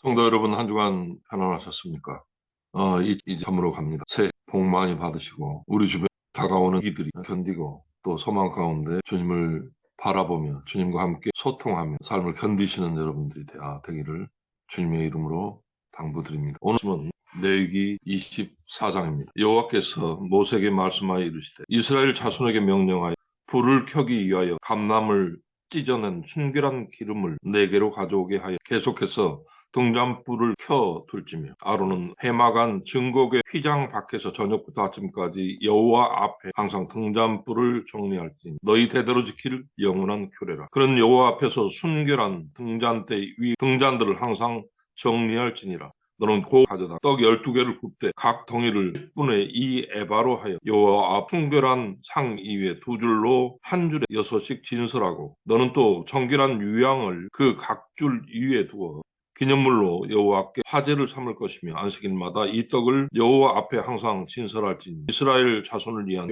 성도 여러분, 한 주간 편안하셨습니까? 이제 참으로 갑니다. 새해 복 많이 받으시고, 우리 주변 다가오는 이들이 견디고, 또 소망 가운데 주님을 바라보며, 주님과 함께 소통하며, 삶을 견디시는 여러분들이 되기를 주님의 이름으로 당부드립니다. 오늘 말씀은 레위기 24장입니다. 여호와께서 모세에게 말씀하여 이르시되, 이스라엘 자손에게 명령하여 불을 켜기 위하여 감람을 찢어낸 순결한 기름을 네개로 가져오게 하여 계속해서 등잔불을 켜 둘지며, 아론은 해마간 증거궤 휘장 밖에서 저녁부터 아침까지 여호와 앞에 항상 등잔불을 정리할지니 너희 대대로 지킬 영원한 규례라. 그런 여호와 앞에서 순결한 등잔대 위 등잔들을 항상 정리할지니라. 너는 곧 가져다 떡 12개를 굽되 각 덩이를 10분의 2 에바로 하여 여호와 앞 순결한 상 위에 두 줄로 한 줄에 6씩 진설하고, 너는 또 정결한 유향을 그 각 줄 위에 두어 기념물로 여호와께 화제를 삼을 것이며, 안식일마다 이 떡을 여호와 앞에 항상 진설할지니 이스라엘 자손을 위한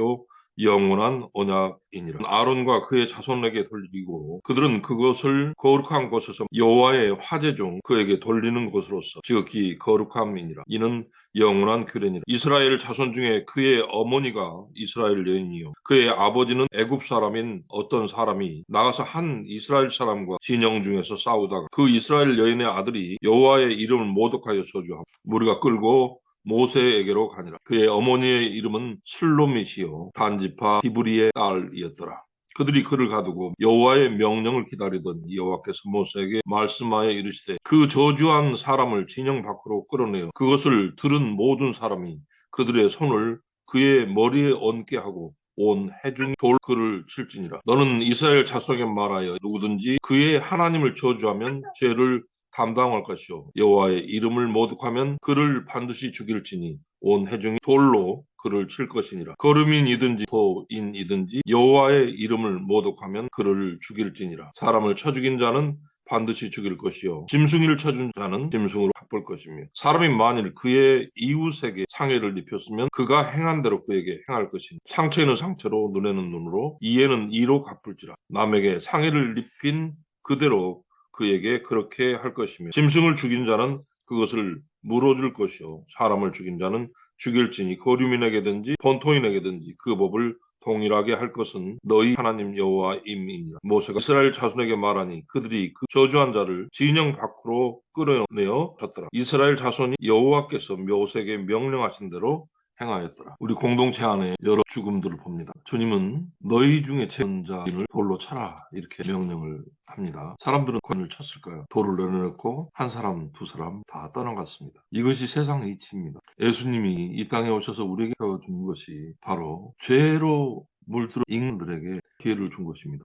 영원한 언약이니라. 아론과 그의 자손에게 돌리고, 그들은 그것을 거룩한 곳에서 여호와의 화제 중 그에게 돌리는 것으로서 지극히 거룩함이니라. 이는 영원한 규례니라. 이스라엘 자손 중에 그의 어머니가 이스라엘 여인이요 그의 아버지는 애굽 사람인 어떤 사람이 나가서 한 이스라엘 사람과 진영 중에서 싸우다가 그 이스라엘 여인의 아들이 여호와의 이름을 모독하여 저주하고 무리가 끌고 모세에게로 가니라. 그의 어머니의 이름은 슬로밋이요 단지파 디브리의 딸이었더라. 그들이 그를 가두고 여호와의 명령을 기다리더니 여호와께서 모세에게 말씀하여 이르시되, 그 저주한 사람을 진영 밖으로 끌어내어 그것을 들은 모든 사람이 그들의 손을 그의 머리에 얹게 하고 온 회중이 돌 그를 칠지니라. 너는 이스라엘 자손에게 말하여 누구든지 그의 하나님을 저주하면 죄를 담당할 것이요 여호와의 이름을 모독하면 그를 반드시 죽일지니 온 회중이 돌로 그를 칠 것이니라. 거름인이든지 도인이든지 여호와의 이름을 모독하면 그를 죽일지니라. 사람을 쳐 죽인 자는 반드시 죽일 것이요 짐승이를 쳐준 자는 짐승으로 갚을 것이며, 사람이 만일 그의 이웃에게 상해를 입혔으면 그가 행한 대로 그에게 행할 것이니 상처에는 상처로 눈에는 눈으로 이에는 이로 갚을지라. 남에게 상해를 입힌 그대로 그에게 그렇게 할 것이며, 짐승을 죽인 자는 그것을 물어줄 것이요 사람을 죽인 자는 죽일지니 거류민에게든지 본토인에게든지 그 법을 동일하게 할 것은 너희 하나님 여호와임이니라. 모세가 이스라엘 자손에게 말하니 그들이 그 저주한 자를 진영 밖으로 끌어내어 졌더라. 이스라엘 자손이 여호와께서 모세에게 명령하신 대로 행하였더라. 우리 공동체 안에 여러 죽음들을 봅니다. 주님은 너희 중에 죄인을 돌로 쳐라 이렇게 명령을 합니다. 사람들은 권을 쳤을까요? 돌을 내려놓고 한 사람 두 사람 다 떠나갔습니다. 이것이 세상 이치입니다. 예수님이 이 땅에 오셔서 우리에게 배워준 것이 바로 죄로 물들어 인간들에게 기회를 준 것입니다.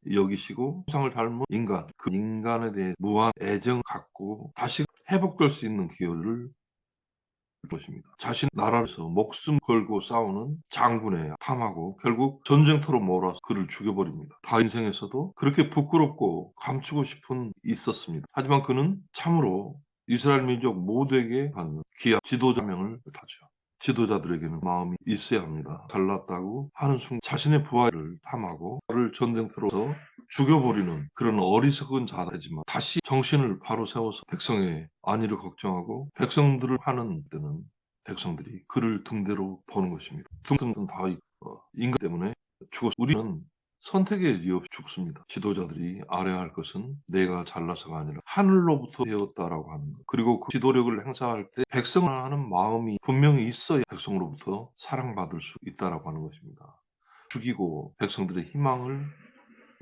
여기시고 세상을 닮은 인간, 그 인간에 대해 무한 애정 갖고 다시 회복될 수 있는 기회를 것입니다. 자신 나라에서 목숨 걸고 싸우는 장군의 탐하고 결국 전쟁터로 몰아서 그를 죽여버립니다. 다 인생에서도 그렇게 부끄럽고 감추고 싶은 있었습니다. 하지만 그는 참으로 이스라엘 민족 모두에게 받는 귀한 지도자명을 타죠. 지도자들에게는 마음이 있어야 합니다. 잘났다고 하는 순간 자신의 부하를 탐하고 그를 전쟁터로서 죽여버리는 그런 어리석은 자다지만 다시 정신을 바로 세워서 백성의 안위를 걱정하고 백성들을 하는 때는 백성들이 그를 등대로 보는 것입니다. 등등 다 인간 때문에 죽었. 우리는 선택에 의해 죽습니다. 지도자들이 알아야 할 것은 내가 잘나서가 아니라 하늘로부터 되었다라고 하는 것. 그리고 그 지도력을 행사할 때 백성을 하는 마음이 분명히 있어야 백성으로부터 사랑받을 수 있다라고 하는 것입니다. 죽이고 백성들의 희망을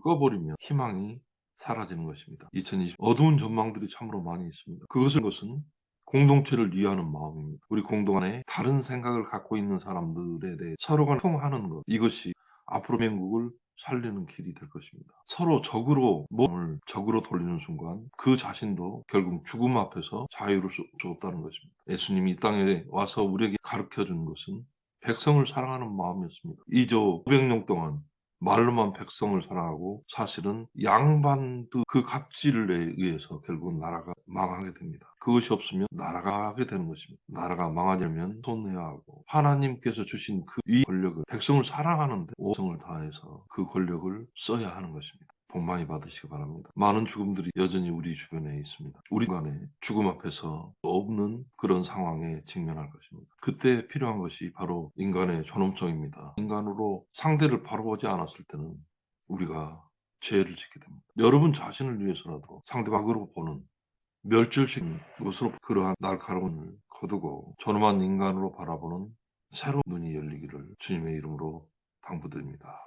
꺼버리면 희망이 사라지는 것입니다. 2020 어두운 전망들이 참으로 많이 있습니다. 그것은 공동체를 위하는 마음입니다. 우리 공동 안에 다른 생각을 갖고 있는 사람들에 대해 서로가 통하는 것, 이것이 앞으로 민국을 살리는 길이 될 것입니다. 서로 적으로 몸을 적으로 돌리는 순간 그 자신도 결국 죽음 앞에서 자유를 수 없다는 것입니다. 예수님이 이 땅에 와서 우리에게 가르쳐 주는 것은 백성을 사랑하는 마음이었습니다. 2조 500년 동안 말로만 백성을 사랑하고 사실은 양반도 그 갑질에 의해서 결국 나라가 망하게 됩니다. 그것이 없으면 나라가 하게 되는 것입니다. 나라가 망하려면 손해야 하고 하나님께서 주신 그 이 권력을 백성을 사랑하는데 오성을 다해서 그 권력을 써야 하는 것입니다. 복 많이 받으시기 바랍니다. 많은 죽음들이 여전히 우리 주변에 있습니다. 우리 간에 죽음 앞에서 없는 그런 상황에 직면할 것입니다. 그때 필요한 것이 바로 인간의 존엄성입니다. 인간으로 상대를 바로 보지 않았을 때는 우리가 죄를 짓게 됩니다. 여러분 자신을 위해서라도 상대방으로 보는 멸절식 것으로 그러한 날카로움을 거두고 존엄한 인간으로 바라보는 새로운 눈이 열리기를 주님의 이름으로 당부드립니다.